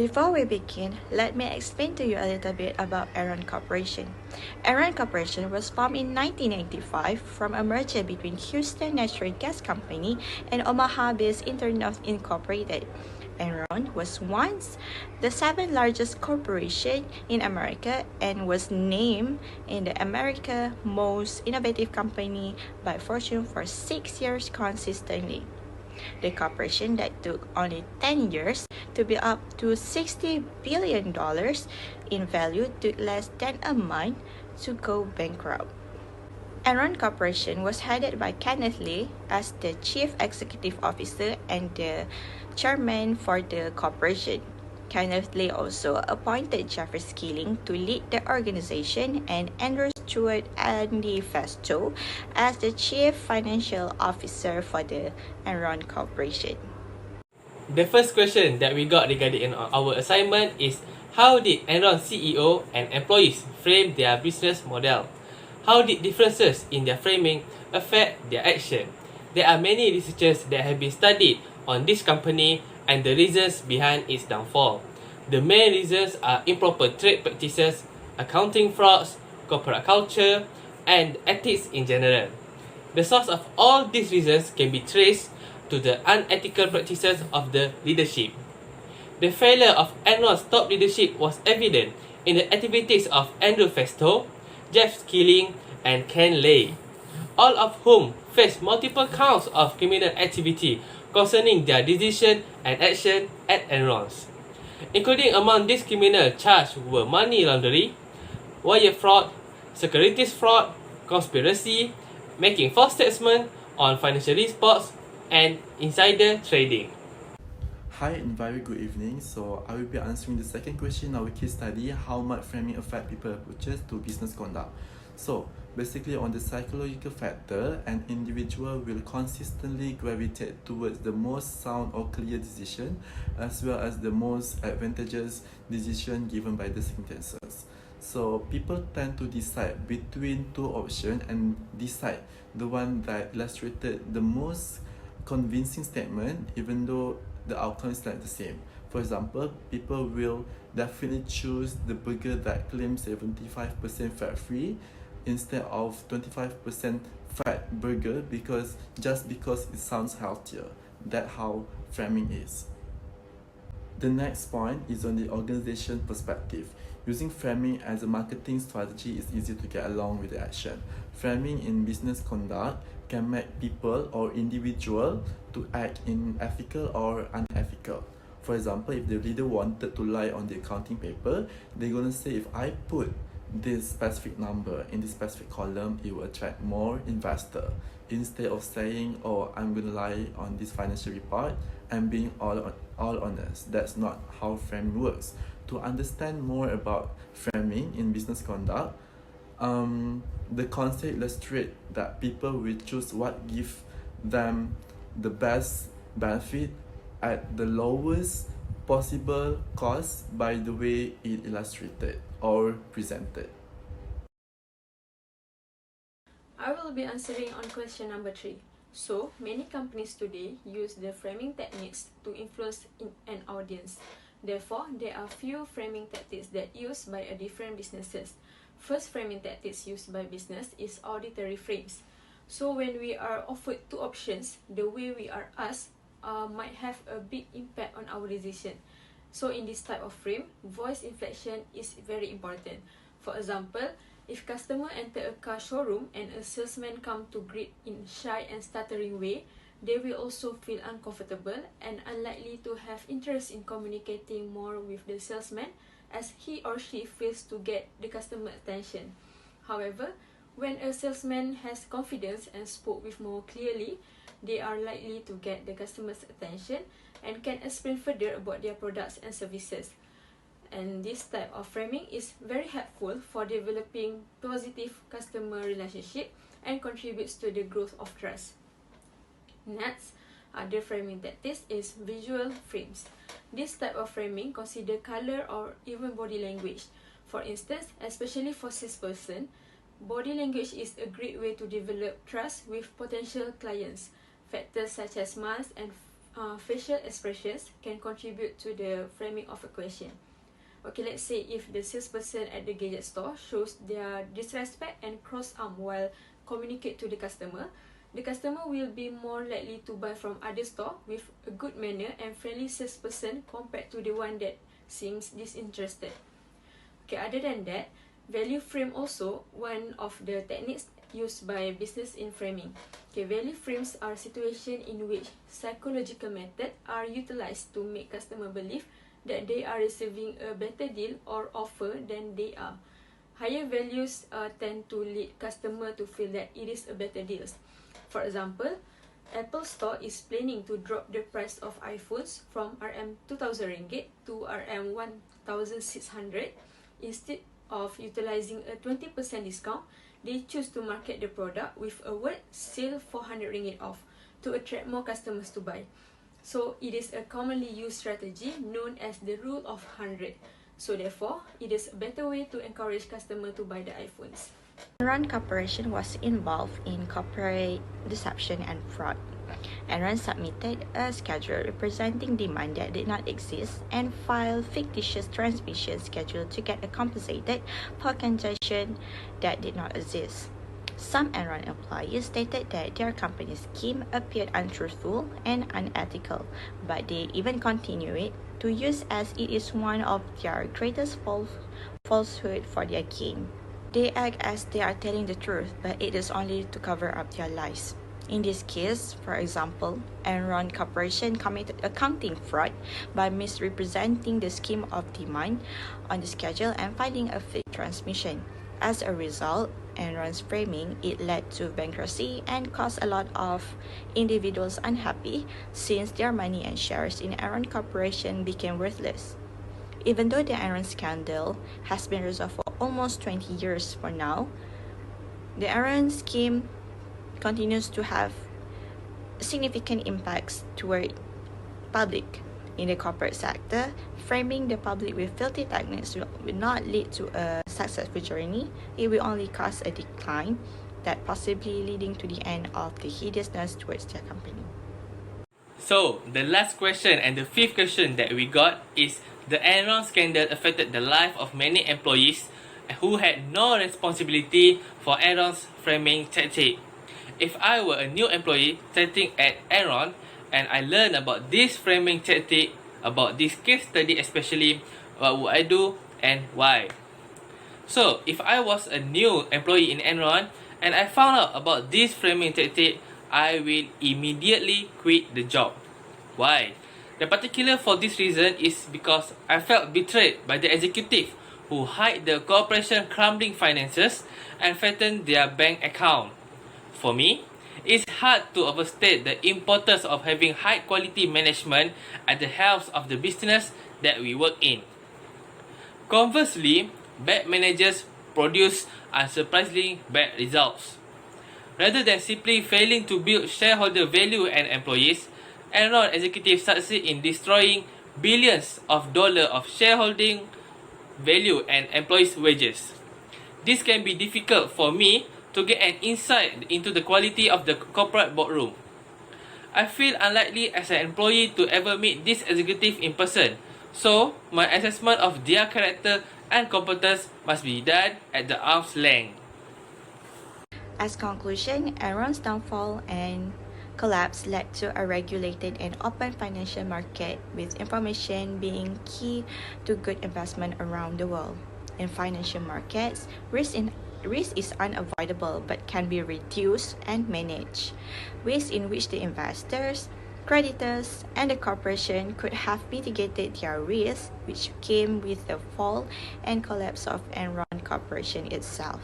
Before we begin, let me explain to you a little bit about ENRON Corporation. ENRON Corporation was formed in 1995 from a merger between Houston Natural Gas Company and Omaha-based Internorth Incorporated. Enron was once the seventh largest corporation in America and was named in the America Most Innovative Company by Fortune for 6 years consistently. The corporation that took only 10 years to build up to $60 billion in value took less than a month to go bankrupt. Enron Corporation was headed by Kenneth Lee as the Chief Executive Officer and the Chairman for the corporation. Kenneth Lee also appointed Jeffrey Skilling to lead the organization and Andrew Stewart Andy Festo as the Chief Financial Officer for the Enron Corporation. The first question that we got regarding our assignment is, how did Enron CEO and employees frame their business model? How did differences in their framing affect their action? There are many researchers that have been studied on this company and the reasons behind its downfall. The main reasons are improper trade practices, accounting frauds, corporate culture, and ethics in general. The source of all these reasons can be traced to the unethical practices of the leadership. The failure of Enron's top leadership was evident in the activities of Andrew Festo, Jeff Skilling, and Ken Lay, all of whom faced multiple counts of criminal activity concerning their decision and action at Enron's. Including among these criminal charges were money laundering, wire fraud, securities fraud, conspiracy, making false statements on financial reports, and insider trading. Hi and very good evening. So I will be answering the second question in our case study, how might framing affect people's approaches to business conduct. So basically, on the psychological factor, an individual will consistently gravitate towards the most sound or clear decision, as well as the most advantageous decision given by the circumstances. So people tend to decide between two options and decide the one that illustrated the most convincing statement, even though the outcome is like the same. For example, people will definitely choose the burger that claims 75% fat free instead of 25% fat burger because it sounds healthier. That's how framing is. The next point is on the organization perspective. Using framing as a marketing strategy is easy to get along with the action. Framing in business conduct can make people or individual to act in ethical or unethical. For example, if the leader wanted to lie on the accounting paper, they're going to say, if I put this specific number in this specific column, it will attract more investor. Instead of saying, oh, I'm going to lie on this financial report and being all honest. That's not how framing works. To understand more about framing in business conduct, the concept illustrates that people will choose what gives them the best benefit at the lowest possible cost by the way it illustrated or presented. I will be answering on question number 3. So, many companies today use the framing techniques to influence an audience. Therefore, there are few framing tactics that used by different businesses. First framing tactics used by business is auditory frames. So when we are offered two options, the way we are asked might have a big impact on our decision. So in this type of frame, voice inflection is very important. For example, if customer enter a car showroom and a salesman come to greet in shy and stuttering way, they will also feel uncomfortable and unlikely to have interest in communicating more with the salesman as he or she fails to get the customer attention. However, when a salesman has confidence and spoke with more clearly, they are likely to get the customer's attention and can explain further about their products and services. And this type of framing is very helpful for developing positive customer relationship and contributes to the growth of trust. Next, other framing tactics is visual frames. This type of framing consider color or even body language. For instance, especially for salesperson, body language is a great way to develop trust with potential clients. Factors such as smiles and facial expressions can contribute to the framing of a question. Okay, let's say if the salesperson at the gadget store shows their disrespect and cross arm while communicate to the customer will be more likely to buy from other store with a good manner and friendly salesperson compared to the one that seems disinterested. Okay, other than that, value frame also one of the techniques used by business in framing. Okay, value frames are situations in which psychological methods are utilized to make customer believe that they are receiving a better deal or offer than they are. Higher values tend to lead customer to feel that it is a better deal. For example, Apple Store is planning to drop the price of iPhones from Rm2,000 to Rm1,600. Instead of utilizing a 20% discount, they choose to market the product with a word sale ringgit off to attract more customers to buy. So it is a commonly used strategy known as the rule of 100. So therefore, it is a better way to encourage customers to buy the iPhones. Enron Corporation was involved in corporate deception and fraud. Enron submitted a schedule representing demand that did not exist and filed fictitious transmission schedule to get compensated for congestion that did not exist. Some Enron employees stated that their company's scheme appeared untruthful and unethical, but they even continue it to use as it is one of their greatest falsehood for their gain. They act as they are telling the truth, but it is only to cover up their lies. In this case, for example, Enron Corporation committed accounting fraud by misrepresenting the scheme of demand on the schedule and filing a fake transmission. As a result, Enron's framing, it led to bankruptcy and caused a lot of individuals unhappy since their money and shares in Enron Corporation became worthless. Even though the Enron scandal has been resolved for almost 20 years for now, the Enron scheme continues to have significant impacts toward public in the corporate sector. Framing the public with filthy techniques will not lead to a successful journey. It will only cause a decline, that possibly leading to the end of the hideousness towards their company. So, the last question and the fifth question that we got is, the Enron scandal affected the life of many employees who had no responsibility for Enron's framing tactic. If I were a new employee starting at Enron and I learned about this framing tactic, about this case study especially, what would I do and why? So, if I was a new employee in Enron and I found out about this framing tactic, I will immediately quit the job. Why? The particular for this reason is because I felt betrayed by the executive who hide the corporation crumbling finances and threatened their bank account. For me, it's hard to overstate the importance of having high quality management at the helm of the business that we work in. Conversely, bad managers produce unsurprisingly bad results. Rather than simply failing to build shareholder value and employees, Enron executives succeed in destroying billions of dollars of shareholding value and employees' wages. This can be difficult for me to get an insight into the quality of the corporate boardroom. I feel unlikely as an employee to ever meet this executive in person, so my assessment of their character and competence must be done at the arm's length. As conclusion, Enron's downfall and collapse led to a regulated and open financial market, with information being key to good investment around the world. In financial markets, risk is unavoidable but can be reduced and managed, ways in which the investors, creditors, and the corporation could have mitigated their risk, which came with the fall and collapse of Enron Corporation itself.